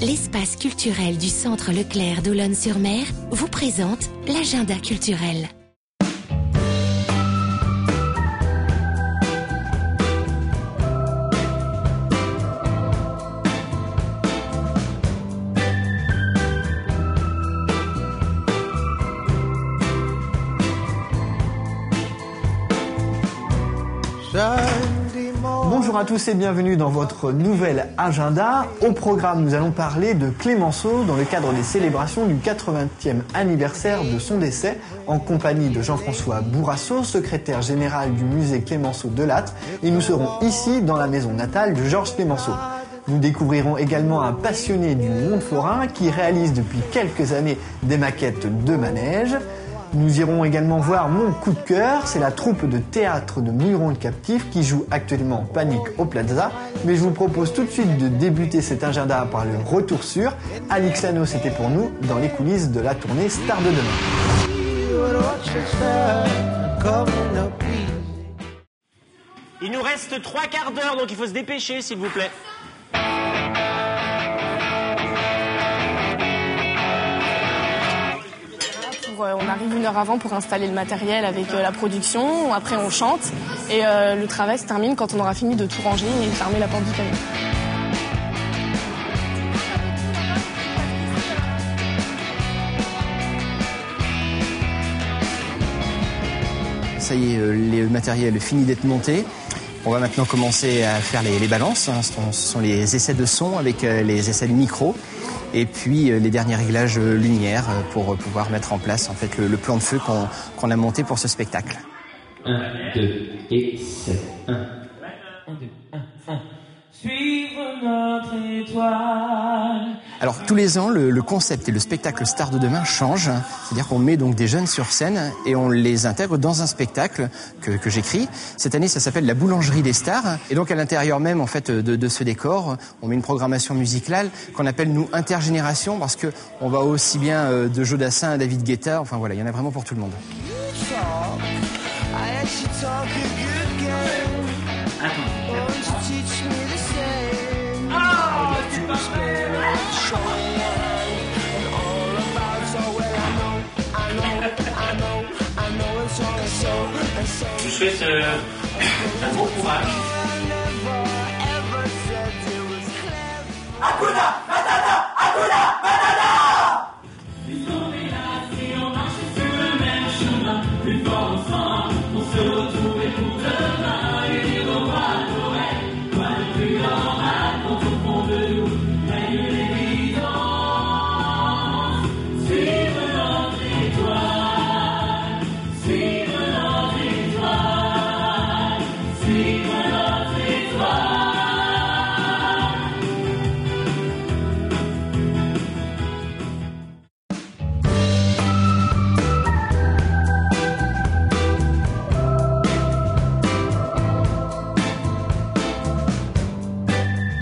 l'espace culturel du Centre Leclerc d'Olonne-sur-Mer vous présente l'agenda culturel. Bonjour à tous et bienvenue dans votre nouvel agenda. Au programme, nous allons parler de Clémenceau dans le cadre des célébrations du 80e anniversaire de son décès, en compagnie de Jean-François Bourrasso, secrétaire général du musée Clémenceau de Lattre, et nous serons ici dans la maison natale de Georges Clémenceau. Nous découvrirons également un passionné du monde forain qui réalise depuis quelques années des maquettes de manège. Nous irons également voir mon coup de cœur, c'est la troupe de théâtre de Mouilleron le Captif qui joue actuellement Panique au Plaza. Mais je vous propose tout de suite de débuter cet agenda par le retour sur Alix Lano, c'était pour nous dans les coulisses de la tournée Star de demain. Il nous reste 3 quarts d'heure, donc il faut se dépêcher s'il vous plaît. On arrive 1 heure avant pour installer le matériel avec la production, après on chante et le travail se termine quand on aura fini de tout ranger et fermer la porte du camion. Ça y est, le matériel est fini d'être monté. On va maintenant commencer à faire les balances. Ce sont les essais de son avec les essais de micro. Et puis les derniers réglages lumière pour pouvoir mettre en place en fait le plan de feu qu'on a monté pour ce spectacle. 1, 2 et 7. 1, 2, 1. Suivre notre étoile. Alors tous les ans, le concept et le spectacle Star de demain changent. C'est-à-dire qu'on met donc des jeunes sur scène et on les intègre dans un spectacle que j'écris. Cette année, ça s'appelle La Boulangerie des Stars. Et donc à l'intérieur même en fait de ce décor, on met une programmation musicale qu'on appelle nous intergénération parce que on va aussi bien de Joe Dassin à David Guetta. Enfin voilà, il y en a vraiment pour tout le monde. Je vous souhaite un bon courage. Hakuna Matata, Hakuna Matata. Plus on est là, si on marche sur le même chemin, plus fort ensemble, on se retrouve pour demain. Unir nos voix, nos rêves, quoi de plus grand mal quand au fond de nous règne l'évidence. Suivre notre étoile, suivre notre étoile, suivre notre étoile.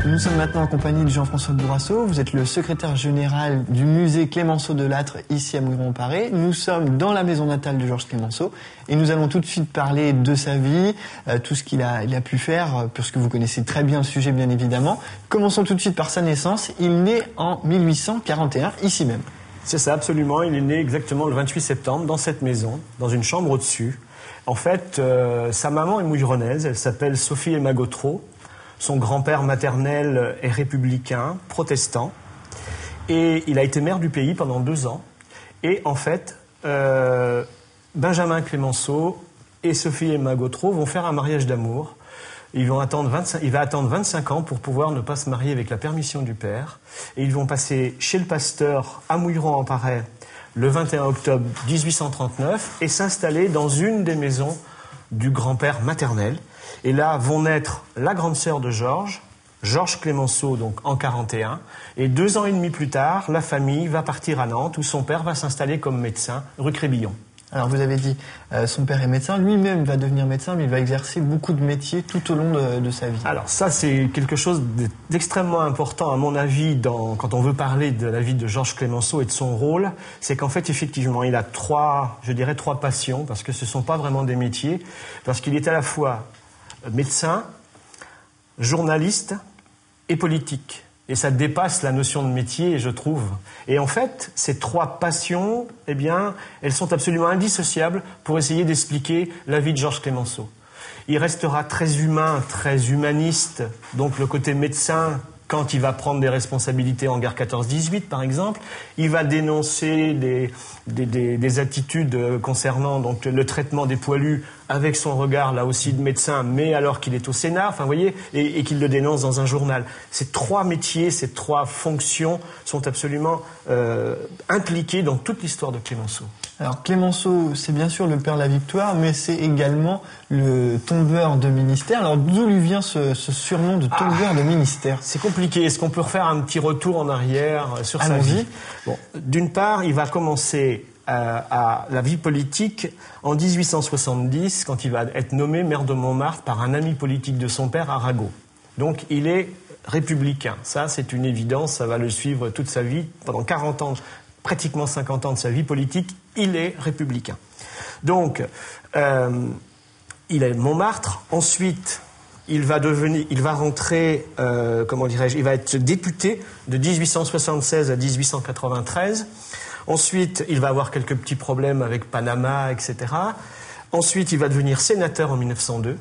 Nous sommes maintenant en compagnie de Jean-François Bourrasso. Vous êtes le secrétaire général du musée Clémenceau de Lattre, ici à Mouilleron-Paré. Nous sommes dans la maison natale de Georges Clémenceau et nous allons tout de suite parler de sa vie, tout ce qu'il a pu faire, puisque vous connaissez très bien le sujet, bien évidemment. Commençons tout de suite par sa naissance. Il naît en 1841, ici même. C'est ça, absolument. Il est né exactement le 28 septembre, dans cette maison, dans une chambre au-dessus. En fait, sa maman est mouilleronnaise, elle s'appelle Sophie Emma Gautreau. Son grand-père maternel est républicain, protestant, et il a été maire du pays pendant 2 ans. Et en fait, Benjamin Clémenceau et Sophie Emma Gautreau vont faire un mariage d'amour. Il va attendre 25 ans pour pouvoir ne pas se marier avec la permission du père. Et ils vont passer chez le pasteur à Mouilleron-en-Paré le 21 octobre 1839 et s'installer dans une des maisons du grand-père maternel. Et là vont naître la grande sœur de Georges, Georges Clémenceau, donc en 41. Et 2 ans et demi plus tard, la famille va partir à Nantes, où son père va s'installer comme médecin, rue Crébillon. Alors vous avez dit, son père est médecin, lui-même va devenir médecin, mais il va exercer beaucoup de métiers tout au long de sa vie. Alors ça, c'est quelque chose d'extrêmement important, à mon avis, quand on veut parler de la vie de Georges Clémenceau et de son rôle, c'est qu'en fait, effectivement, il a 3 passions, parce que ce ne sont pas vraiment des métiers, parce qu'il est à la fois médecin, journaliste et politique. Et ça dépasse la notion de métier, je trouve. Et en fait, ces trois passions, eh bien, elles sont absolument indissociables pour essayer d'expliquer la vie de Georges Clemenceau. Il restera très humain, très humaniste, donc le côté médecin, quand il va prendre des responsabilités en guerre 14-18, par exemple. Il va dénoncer des attitudes concernant donc, le traitement des poilus avec son regard, là aussi, de médecin, mais alors qu'il est au Sénat, enfin, vous voyez, et qu'il le dénonce dans un journal. Ces trois métiers, ces trois fonctions sont absolument impliquées dans toute l'histoire de Clemenceau. Alors Clemenceau, c'est bien sûr le père de la victoire, mais c'est également le tombeur de ministère. Alors d'où lui vient ce surnom de tombeur de ministère? C'est compliqué. Est-ce qu'on peut refaire un petit retour en arrière sur sa vie? Bon, d'une part, il va commencer à la vie politique en 1870, quand il va être nommé maire de Montmartre par un ami politique de son père, Arago. Donc il est républicain. Ça, c'est une évidence. Ça va le suivre toute sa vie, pendant 40 ans. Pratiquement 50 ans de sa vie politique, il est républicain. Donc, il est Montmartre. Ensuite, il va rentrer, il va être député de 1876 à 1893. Ensuite, il va avoir quelques petits problèmes avec Panama, etc. Ensuite, il va devenir sénateur en 1902.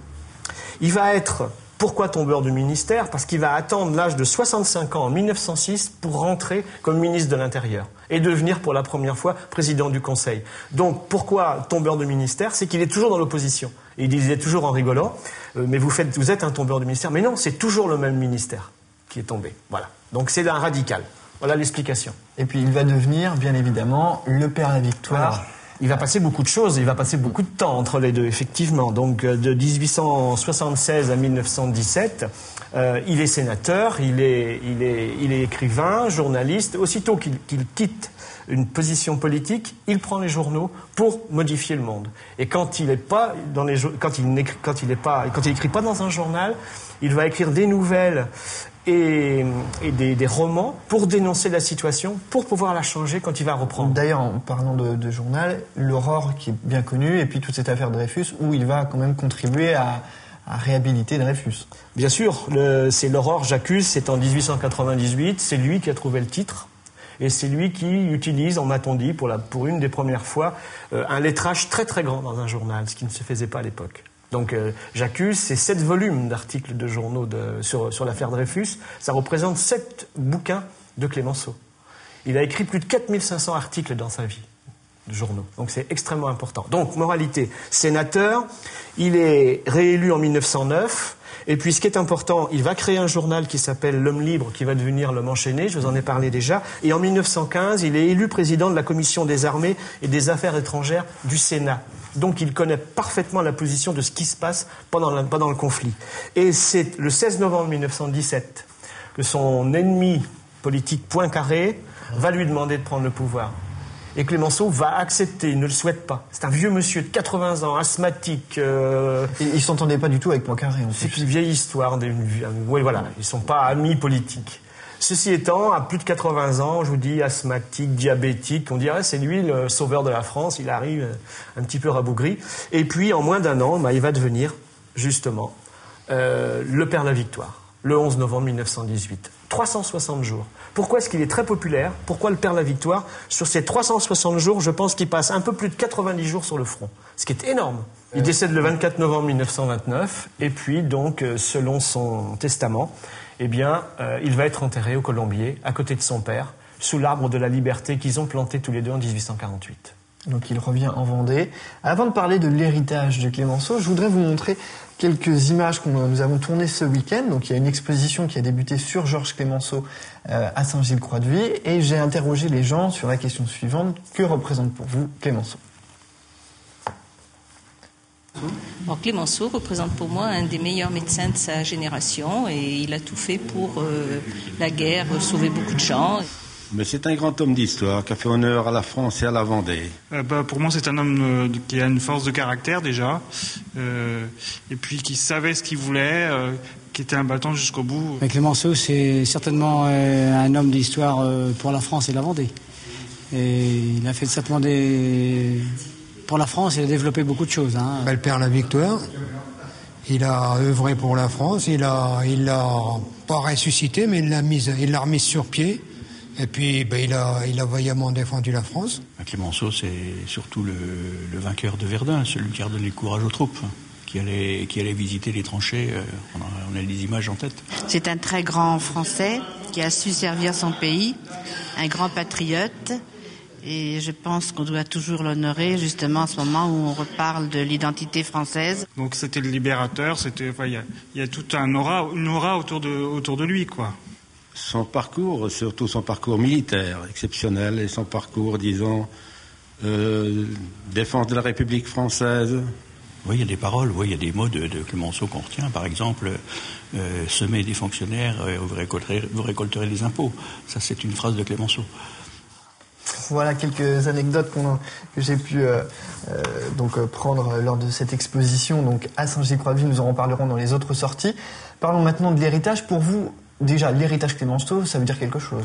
Il va être... Pourquoi tombeur de ministère? Parce qu'il va attendre l'âge de 65 ans en 1906 pour rentrer comme ministre de l'Intérieur et devenir pour la première fois président du Conseil. Donc pourquoi tombeur de ministère? C'est qu'il est toujours dans l'opposition. Et il disait toujours en rigolant, mais vous êtes un tombeur de ministère. Mais non, c'est toujours le même ministère qui est tombé. Voilà. Donc c'est un radical. Voilà l'explication. Et puis il va devenir, bien évidemment, le père de la victoire. Voilà. Il va passer beaucoup de choses, il va passer beaucoup de temps entre les deux, effectivement. Donc de 1876 à 1917, il est sénateur, il est écrivain, journaliste. Aussitôt qu'il quitte une position politique, il prend les journaux pour modifier le monde. Et quand il écrit pas dans un journal, il va écrire des nouvelles et des romans pour dénoncer la situation, pour pouvoir la changer quand il va reprendre. D'ailleurs, en parlant de journal, l'Aurore qui est bien connue, et puis toute cette affaire Dreyfus, où il va quand même contribuer à réhabiliter Dreyfus. Bien sûr, c'est l'Aurore, j'accuse, c'est en 1898, c'est lui qui a trouvé le titre. Et c'est lui qui utilise, on m'a-t-on dit, pour une des premières fois, un lettrage très très grand dans un journal, ce qui ne se faisait pas à l'époque. Donc j'accuse, c'est 7 volumes d'articles de journaux sur l'affaire Dreyfus. Ça représente 7 bouquins de Clemenceau. Il a écrit plus de 4500 articles dans sa vie, de journaux. Donc c'est extrêmement important. Donc, moralité, sénateur, il est réélu en 1909. Et puis ce qui est important, il va créer un journal qui s'appelle L'Homme Libre, qui va devenir L'Homme Enchaîné, je vous en ai parlé déjà. Et en 1915, il est élu président de la Commission des Armées et des Affaires étrangères du Sénat. Donc il connaît parfaitement la position de ce qui se passe pendant le conflit. Et c'est le 16 novembre 1917 que son ennemi politique Poincaré va lui demander de prendre le pouvoir. Et Clemenceau va accepter, il ne le souhaite pas. C'est un vieux monsieur de 80 ans, asthmatique. Il ne s'entendait pas du tout avec Poincaré. C'est une vieille histoire. Oui, voilà, ils ne sont pas amis politiques. Ceci étant, à plus de 80 ans, je vous dis, asthmatique, diabétique, on dirait c'est lui le sauveur de la France, il arrive un petit peu rabougri. Et puis, en moins d'un an, il va devenir, justement, le père de la victoire, le 11 novembre 1918. 360 jours. Pourquoi est-ce qu'il est très populaire? Pourquoi le père de la victoire? Sur ces 360 jours, je pense qu'il passe un peu plus de 90 jours sur le front, ce qui est énorme. Il décède le 24 novembre 1929, et puis, donc, selon son testament, eh bien, il va être enterré au Colombier, à côté de son père, sous l'arbre de la liberté qu'ils ont planté tous les deux en 1848. Donc il revient en Vendée. Avant de parler de l'héritage de Clemenceau, je voudrais vous montrer quelques images que nous avons tournées ce week-end. Donc il y a une exposition qui a débuté sur Georges Clemenceau à Saint-Gilles-Croix-de-Vie, et j'ai interrogé les gens sur la question suivante: que représente pour vous Clemenceau? Alors, Clemenceau représente pour moi un des meilleurs médecins de sa génération, et il a tout fait pour la guerre, sauver beaucoup de gens. Mais c'est un grand homme d'histoire qui a fait honneur à la France et à la Vendée. Pour moi, c'est un homme qui a une force de caractère déjà, et puis qui savait ce qu'il voulait, qui était un battant jusqu'au bout. Mais Clemenceau, c'est certainement un homme d'histoire pour la France et la Vendée. Et il a fait simplement pour la France, il a développé beaucoup de choses. Le père de la victoire, il a œuvré pour la France, il a pas ressuscité, mais il l'a remis sur pied. Et puis, il a vaillamment défendu la France. Clémenceau, c'est surtout le vainqueur de Verdun, celui qui a redonné le courage aux troupes, qui allait visiter les tranchées. On a des images en tête. C'est un très grand Français qui a su servir son pays, un grand patriote. Et je pense qu'on doit toujours l'honorer, justement, à ce moment où on reparle de l'identité française. Donc c'était le libérateur, il y a toute une aura autour de lui, quoi. Son parcours, surtout son parcours militaire exceptionnel, et son parcours, disons, défense de la République française. Oui, il y a des paroles, il y a des mots de Clémenceau qu'on retient. Par exemple, semer des fonctionnaires, vous récolterez les impôts. Ça, c'est une phrase de Clémenceau. Voilà quelques anecdotes que j'ai pu prendre lors de cette exposition donc à Saint-Gilles-Croix-de-Vie. Nous en reparlerons dans les autres sorties. Parlons maintenant de l'héritage. Pour vous, déjà, l'héritage Clémenceau, ça veut dire quelque chose?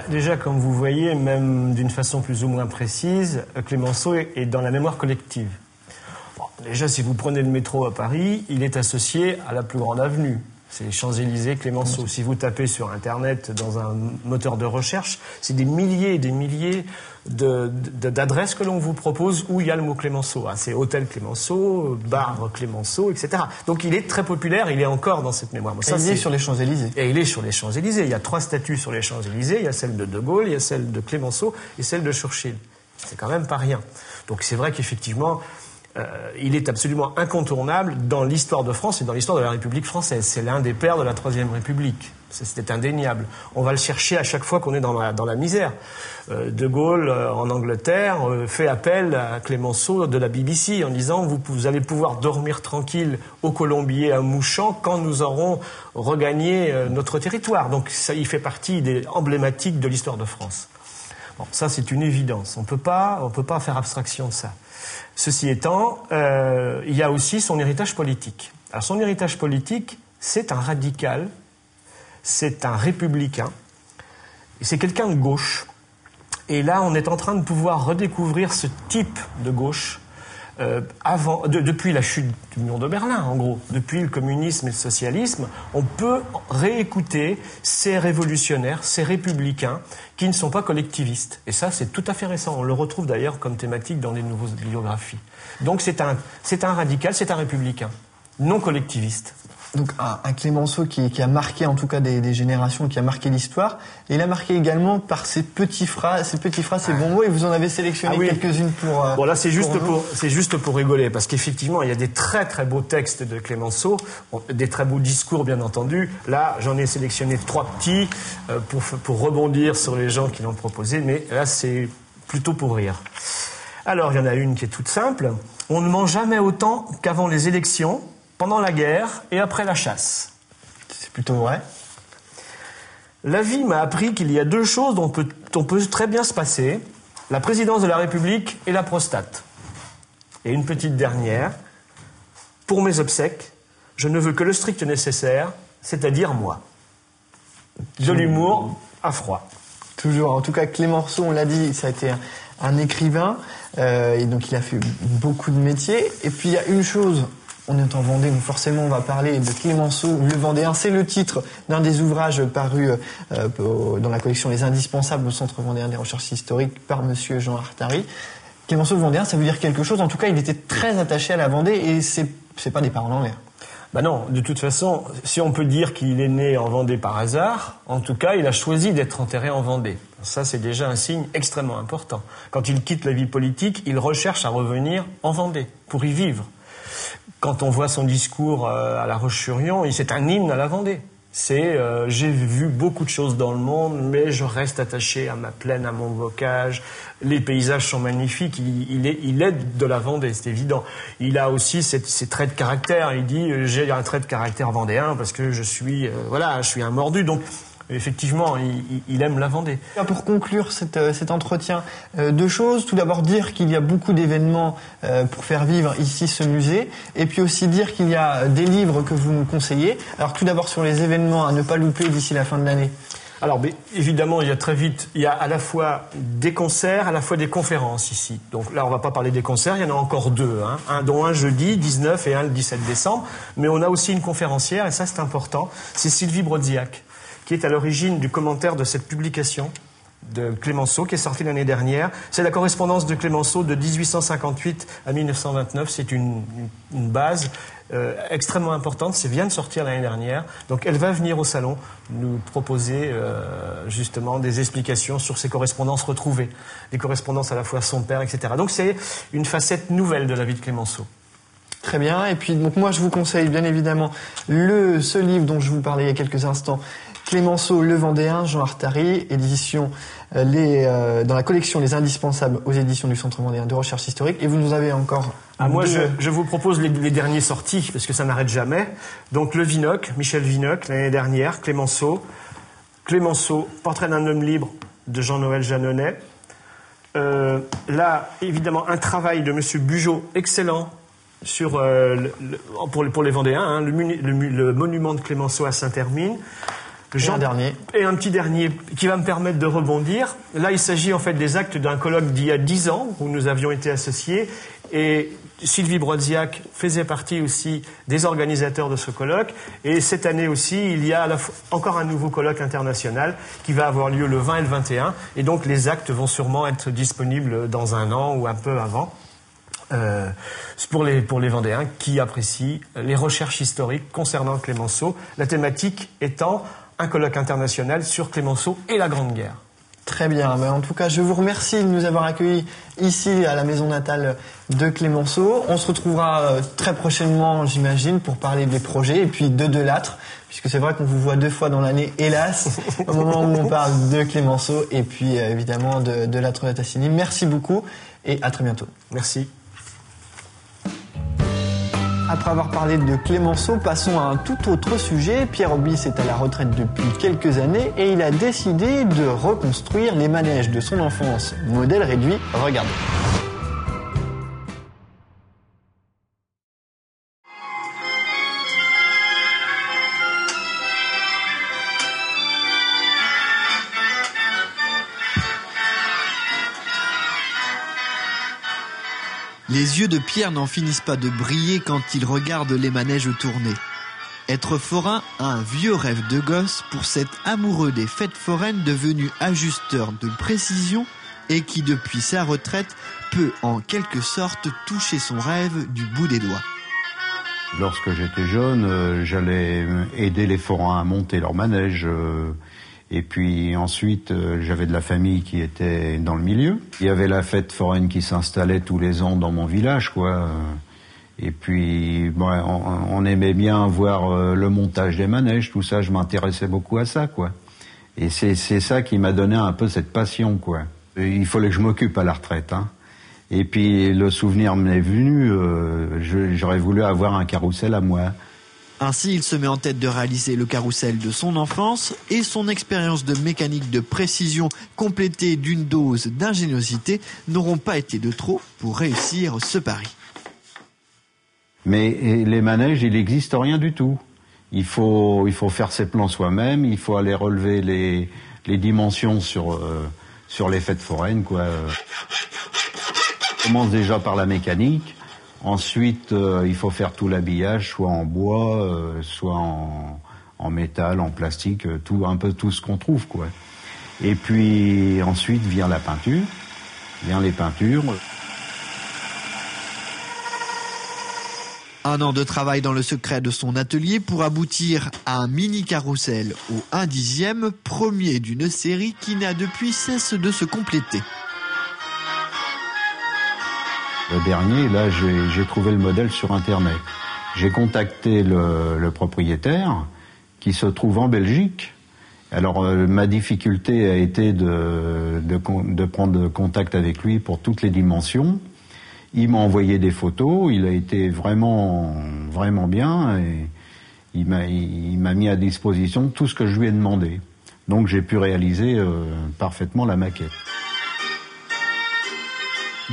Déjà, comme vous voyez, même d'une façon plus ou moins précise, Clémenceau est dans la mémoire collective. Déjà, si vous prenez le métro à Paris, il est associé à la plus grande avenue. C'est les Champs-Élysées, Clémenceau. Si vous tapez sur Internet dans un moteur de recherche, c'est des milliers et des milliers d'adresses que l'on vous propose où il y a le mot Clémenceau. C'est Hôtel Clémenceau, Bar Clémenceau, etc. Donc il est très populaire, il est encore dans cette mémoire. Et il est sur les Champs-Élysées. Et il est sur les Champs-Élysées. Il y a 3 statues sur les Champs-Élysées. Il y a celle de De Gaulle, il y a celle de Clémenceau et celle de Churchill. C'est quand même pas rien. Donc c'est vrai qu'effectivement, il est absolument incontournable dans l'histoire de France et dans l'histoire de la République française. C'est l'un des pères de la Troisième République. C'était indéniable. On va le chercher à chaque fois qu'on est dans la misère. De Gaulle, en Angleterre, fait appel à Clémenceau de la BBC en disant vous allez pouvoir dormir tranquille au Colombier à Mouchamp quand nous aurons regagné notre territoire. Donc ça, il fait partie des emblématiques de l'histoire de France. Bon, ça c'est une évidence. On peut pas faire abstraction de ça. Ceci étant, il y a aussi son héritage politique. Alors son héritage politique, c'est un radical, c'est un républicain, c'est quelqu'un de gauche. Et là, on est en train de pouvoir redécouvrir ce type de gauche depuis la chute du mur de Berlin, en gros. Depuis le communisme et le socialisme, on peut réécouter ces révolutionnaires, ces républicains qui ne sont pas collectivistes. Et ça, c'est tout à fait récent. On le retrouve d'ailleurs comme thématique dans les nouvelles bibliographies. Donc c'est un radical, c'est un républicain, non collectiviste. Donc un Clémenceau qui a marqué en tout cas des générations, qui a marqué l'histoire. Et il a marqué également par ses petites phrases, ses bons mots. Et vous en avez sélectionné quelques-unes pour. Bon là c'est juste pour rigoler parce qu'effectivement il y a des très très beaux textes de Clémenceau, des très beaux discours bien entendu. Là j'en ai sélectionné 3 petits pour rebondir sur les gens qui l'ont proposé, mais là c'est plutôt pour rire. Alors il y en a une qui est toute simple. On ne ment jamais autant qu'avant les élections, pendant la guerre et après la chasse. C'est plutôt vrai. La vie m'a appris qu'il y a 2 choses dont on peut très bien se passer, la présidence de la République et la prostate. Et une petite dernière, pour mes obsèques, je ne veux que le strict nécessaire, c'est-à-dire moi. De l'humour à froid. Toujours, en tout cas Clémenceau, on l'a dit, ça a été un écrivain, et donc il a fait beaucoup de métiers. Et puis il y a une chose... On est en Vendée, donc forcément on va parler de Clémenceau, le Vendéen. C'est le titre d'un des ouvrages parus dans la collection Les Indispensables au Centre Vendéen des Recherches Historiques par monsieur Jean Artari. Clémenceau le Vendéen, ça veut dire quelque chose. En tout cas, il était très attaché à la Vendée et c'est pas des paroles en l'air. Non, de toute façon, si on peut dire qu'il est né en Vendée par hasard, en tout cas, il a choisi d'être enterré en Vendée. Ça, c'est déjà un signe extrêmement important. Quand il quitte la vie politique, il recherche à revenir en Vendée pour y vivre. Quand on voit son discours à La Roche-sur-Yon, c'est un hymne à la Vendée. C'est j'ai vu beaucoup de choses dans le monde, mais je reste attaché à ma plaine, à mon bocage. Les paysages sont magnifiques. Il est de la Vendée, c'est évident. Il a aussi ses traits de caractère. Il dit j'ai un trait de caractère vendéen parce que je suis un mordu. Donc effectivement, il aime la Vendée. Pour conclure cet entretien, 2 choses. Tout d'abord, dire qu'il y a beaucoup d'événements pour faire vivre ici ce musée. Et puis aussi dire qu'il y a des livres que vous nous conseillez. Alors tout d'abord sur les événements à ne pas louper d'ici la fin de l'année. Alors, mais évidemment, il y a à la fois des concerts, à la fois des conférences ici. Donc là, on va pas parler des concerts, il y en a encore deux, dont un jeudi 19 et un le 17 décembre. Mais on a aussi une conférencière, et ça c'est important, c'est Sylvie Brodziak, qui est à l'origine du commentaire de cette publication de Clémenceau, qui est sortie l'année dernière. C'est la correspondance de Clémenceau de 1858 à 1929. C'est une base extrêmement importante. Ça vient de sortir l'année dernière. Donc elle va venir au salon nous proposer justement des explications sur ces correspondances retrouvées. Les correspondances à la fois son père, etc. Donc c'est une facette nouvelle de la vie de Clémenceau. Très bien. Et puis donc moi je vous conseille bien évidemment ce livre dont je vous parlais il y a quelques instants, Clémenceau, Le Vendéen, Jean Artari, édition dans la collection Les Indispensables aux éditions du Centre Vendéen de Recherche Historique. Et vous nous avez encore... Moi, je vous propose les derniers sortis, parce que ça n'arrête jamais. Donc, Le Vinocq, Michel Vinocq, l'année dernière, Clémenceau, Portrait d'un homme libre, de Jean-Noël Jeannonnet. Là, évidemment, un travail de M. Bugeaud, excellent, sur pour les Vendéens, le monument de Clémenceau à Saint-Hermine. Et un petit dernier qui va me permettre de rebondir. Là, il s'agit en fait des actes d'un colloque d'il y a 10 ans où nous avions été associés, et Sylvie Brodziak faisait partie aussi des organisateurs de ce colloque. Et cette année aussi, il y a encore un nouveau colloque international qui va avoir lieu le 20 et le 21. Et donc les actes vont sûrement être disponibles dans un an ou un peu avant. Pour les Vendéens qui apprécient les recherches historiques concernant Clémenceau, la thématique étant un colloque international sur Clémenceau et la Grande Guerre. Très bien. En tout cas, je vous remercie de nous avoir accueillis ici à la maison natale de Clémenceau. On se retrouvera très prochainement, j'imagine, pour parler des projets et puis de Delattre, puisque c'est vrai qu'on vous voit 2 fois dans l'année, hélas, au moment où on parle de Clémenceau et puis évidemment de Delattre de Tassigny. Merci beaucoup et à très bientôt. Merci. Après avoir parlé de Clémenceau, passons à un tout autre sujet. Pierre Obis est à la retraite depuis quelques années et il a décidé de reconstruire les manèges de son enfance. Modèle réduit, regardez. Les yeux de Pierre n'en finissent pas de briller quand il regarde les manèges tourner. Être forain, un vieux rêve de gosse pour cet amoureux des fêtes foraines devenu ajusteur de précision et qui, depuis sa retraite, peut en quelque sorte toucher son rêve du bout des doigts. Lorsque j'étais jeune, j'allais aider les forains à monter leurs manèges. Et puis ensuite, j'avais de la famille qui était dans le milieu. Il y avait la fête foraine qui s'installait tous les ans dans mon village, quoi. Et puis, on aimait bien voir le montage des manèges, tout ça. Je m'intéressais beaucoup à ça, quoi. Et c'est ça qui m'a donné un peu cette passion, quoi. Il fallait que je m'occupe à la retraite, hein. Et puis le souvenir m'est venu. J'aurais voulu avoir un carrousel à moi. Ainsi, il se met en tête de réaliser le carrousel de son enfance et son expérience de mécanique de précision complétée d'une dose d'ingéniosité n'auront pas été de trop pour réussir ce pari. Mais les manèges, il n'existe rien du tout. Il faut faire ses plans soi-même, il faut aller relever les dimensions sur les fêtes foraines, quoi. On commence déjà par la mécanique. Ensuite, il faut faire tout l'habillage, soit en bois, soit en métal, en plastique, un peu tout ce qu'on trouve, quoi. Et puis ensuite vient la peinture, les peintures. Un an de travail dans le secret de son atelier pour aboutir à un mini carrousel au 1/10, premier d'une série qui n'a depuis cesse de se compléter. Le dernier, là, j'ai trouvé le modèle sur Internet. J'ai contacté le propriétaire qui se trouve en Belgique. Alors, ma difficulté a été de prendre contact avec lui pour toutes les dimensions. Il m'a envoyé des photos, il a été vraiment, vraiment bien et il m'a mis à disposition tout ce que je lui ai demandé. Donc, j'ai pu réaliser parfaitement la maquette.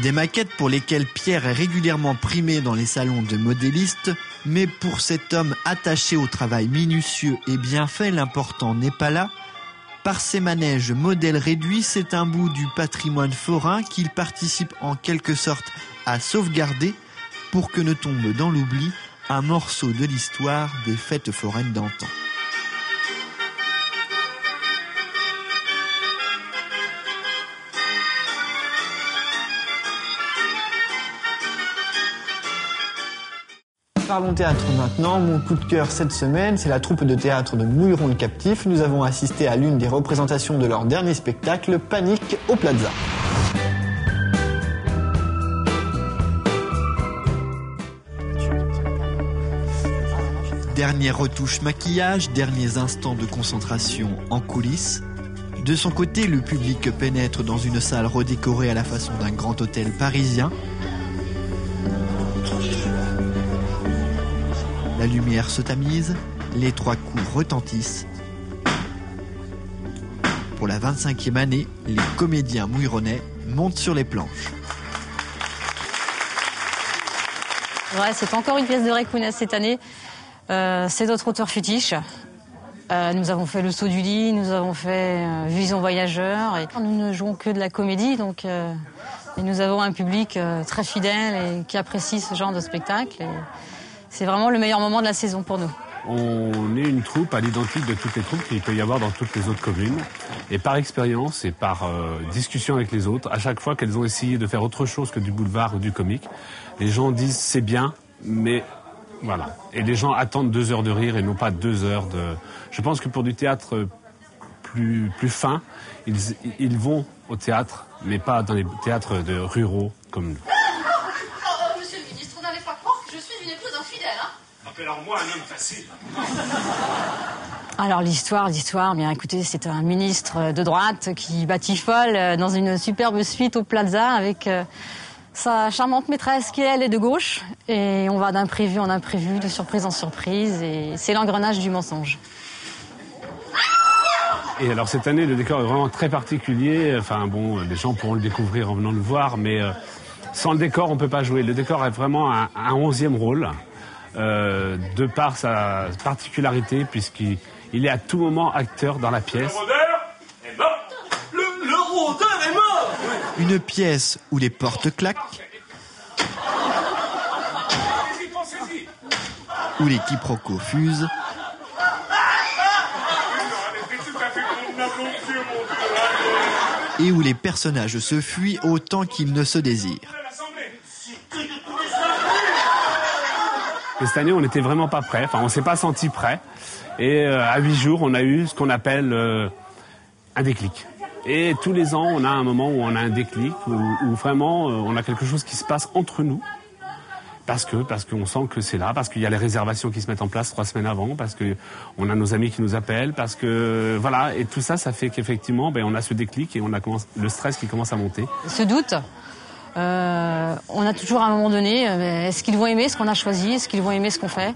Des maquettes pour lesquelles Pierre est régulièrement primé dans les salons de modélistes, mais pour cet homme attaché au travail minutieux et bien fait, l'important n'est pas là, Par ces manèges modèles réduits, c'est un bout du patrimoine forain qu'il participe en quelque sorte à sauvegarder pour que ne tombe dans l'oubli un morceau de l'histoire des fêtes foraines d'antan. Parlons théâtre maintenant. Mon coup de cœur cette semaine, c'est la troupe de théâtre de Mouilleron le Captif. Nous avons assisté à l'une des représentations de leur dernier spectacle, Panique au Plaza. Dernière retouche maquillage, derniers instants de concentration en coulisses. De son côté, le public pénètre dans une salle redécorée à la façon d'un grand hôtel parisien. La lumière se tamise, les 3 coups retentissent. Pour la 25e année, les comédiens mouilleronnais montent sur les planches. Ouais, c'est encore une pièce de Ray cette année. C'est notre auteur fétiche. Nous avons fait Le Saut du Lit, nous avons fait Vision Voyageur. Et nous ne jouons que de la comédie, donc et nous avons un public très fidèle et qui apprécie ce genre de spectacle. Et c'est vraiment le meilleur moment de la saison pour nous. On est une troupe à l'identique de toutes les troupes qu'il peut y avoir dans toutes les autres communes. Et par expérience et par discussion avec les autres, à chaque fois qu'elles ont essayé de faire autre chose que du boulevard ou du comique, les gens disent c'est bien, mais voilà. Et les gens attendent 2 heures de rire et non pas 2 heures de... Je pense que pour du théâtre plus fin, ils vont au théâtre, mais pas dans les théâtres de ruraux comme nous. Monsieur le ministre, n'allez pas croire que je suis une épouse infidèle, hein? Appelle-moi un homme facile. Alors l'histoire, bien écoutez, c'est un ministre de droite qui batifole dans une superbe suite au Plaza avec sa charmante maîtresse qui elle est de gauche, et on va d'imprévu en imprévu, de surprise en surprise, et c'est l'engrenage du mensonge. Et alors cette année, le décor est vraiment très particulier. Enfin bon, les gens pourront le découvrir en venant le voir, mais sans le décor, on peut pas jouer. Le décor a vraiment un 11e rôle, de par sa particularité, puisqu'il est à tout moment acteur dans la pièce. Le rôdeur est mort. Le rôdeur est mort. Une pièce où les portes claquent, où les quiproquos fusent, et où les personnages se fuient autant qu'ils ne se désirent. Et cette année, on n'était vraiment pas prêts, enfin on s'est pas senti prêts. Et à 8 jours, on a eu ce qu'on appelle un déclic. Et tous les ans, on a un moment où on a un déclic, où vraiment on a quelque chose qui se passe entre nous. Parce qu'on sent que c'est là, parce qu'il y a les réservations qui se mettent en place 3 semaines avant, parce qu'on a nos amis qui nous appellent, parce que voilà, et tout ça, ça fait qu'effectivement, on a ce déclic et on a le stress qui commence à monter. Ce doute, on a toujours à un moment donné, est-ce qu'ils vont aimer ce qu'on a choisi, est-ce qu'ils vont aimer ce qu'on fait?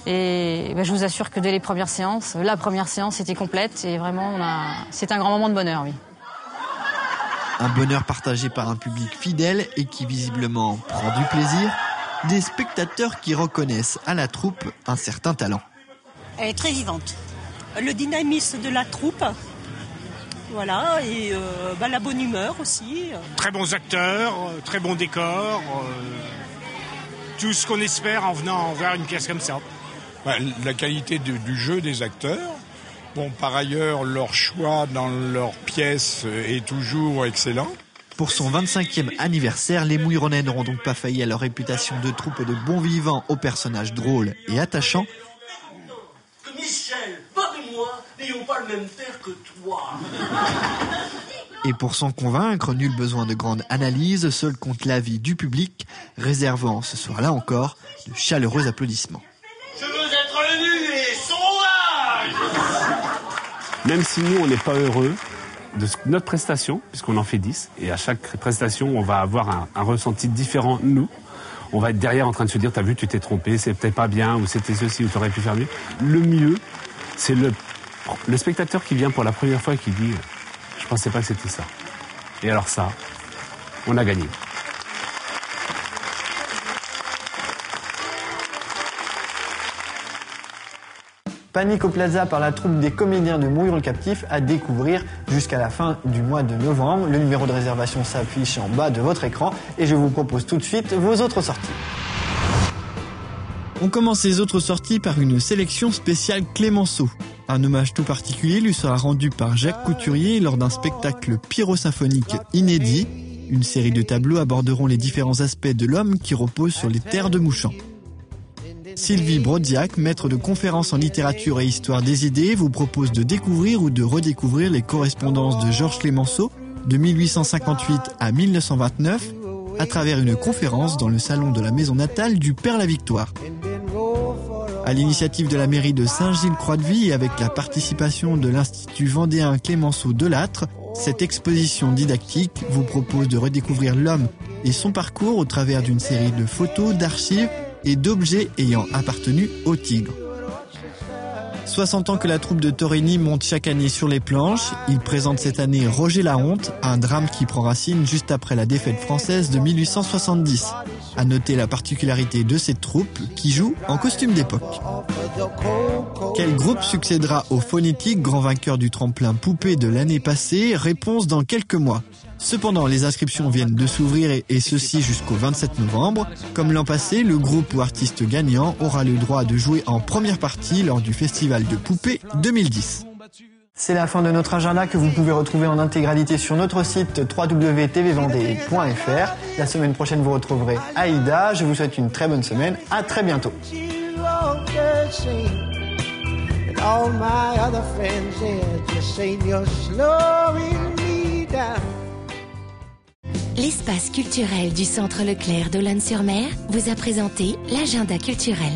Et je vous assure que dès les premières séances, la première séance était complète et vraiment, c'est un grand moment de bonheur, oui. Un bonheur partagé par un public fidèle et qui visiblement prend du plaisir. Des spectateurs qui reconnaissent à la troupe un certain talent. Elle est très vivante. Le dynamisme de la troupe, voilà, et la bonne humeur aussi. Très bons acteurs, très bons décors, tout ce qu'on espère en venant voir une pièce comme ça. La qualité du jeu des acteurs. Bon, par ailleurs, leur choix dans leur pièce est toujours excellent. Pour son 25e anniversaire, les Mouilleronnais n'auront donc pas failli à leur réputation de troupe de bons vivants aux personnages drôles et attachants. Michel, pas de moi, n'ayons pas le même père que toi. Et pour s'en convaincre, nul besoin de grande analyse, seul compte l'avis du public, réservant ce soir-là encore de chaleureux applaudissements. Je veux être nu et sauvage. Même si nous, on n'est pas heureux de notre prestation, puisqu'on en fait 10, et à chaque prestation, on va avoir un ressenti différent, nous. On va être derrière en train de se dire, t'as vu, tu t'es trompé, c'est peut-être pas bien, ou c'était ceci, ou t'aurais pu faire mieux. Le mieux, c'est le spectateur qui vient pour la première fois et qui dit, je pensais pas que c'était ça. Et alors ça, on a gagné. Panique au Plaza par la troupe des comédiens de Mouillon le Captif à découvrir jusqu'à la fin du mois de novembre. Le numéro de réservation s'affiche en bas de votre écran et je vous propose tout de suite vos autres sorties. On commence ces autres sorties par une sélection spéciale Clémenceau. Un hommage tout particulier lui sera rendu par Jacques Couturier lors d'un spectacle pyrosymphonique inédit. Une série de tableaux aborderont les différents aspects de l'homme qui repose sur les terres de Mouchamp. Sylvie Brodiac, maître de conférences en littérature et histoire des idées, vous propose de découvrir ou de redécouvrir les correspondances de Georges Clémenceau de 1858 à 1929 à travers une conférence dans le salon de la maison natale du Père La Victoire. À l'initiative de la mairie de Saint-Gilles-Croix-de-Vie et avec la participation de l'Institut vendéen Clémenceau Delattre, cette exposition didactique vous propose de redécouvrir l'homme et son parcours au travers d'une série de photos, d'archives et d'objets ayant appartenu au tigre. 60 ans que la troupe de Torigny monte chaque année sur les planches, il présente cette année Roger la Honte, un drame qui prend racine juste après la défaite française de 1870. À noter la particularité de cette troupe qui joue en costume d'époque. Quel groupe succédera au Phonétique, grand vainqueur du tremplin poupée de l'année passée? Réponse dans quelques mois. Cependant, les inscriptions viennent de s'ouvrir et ceci jusqu'au 27 novembre. Comme l'an passé, le groupe ou artiste gagnant aura le droit de jouer en première partie lors du Festival de Poupées 2010. C'est la fin de notre agenda que vous pouvez retrouver en intégralité sur notre site www.tvvendée.fr. La semaine prochaine, vous retrouverez Aïda. Je vous souhaite une très bonne semaine. À très bientôt. L'espace culturel du Centre Leclerc d'Olonne-sur-Mer vous a présenté l'agenda culturel.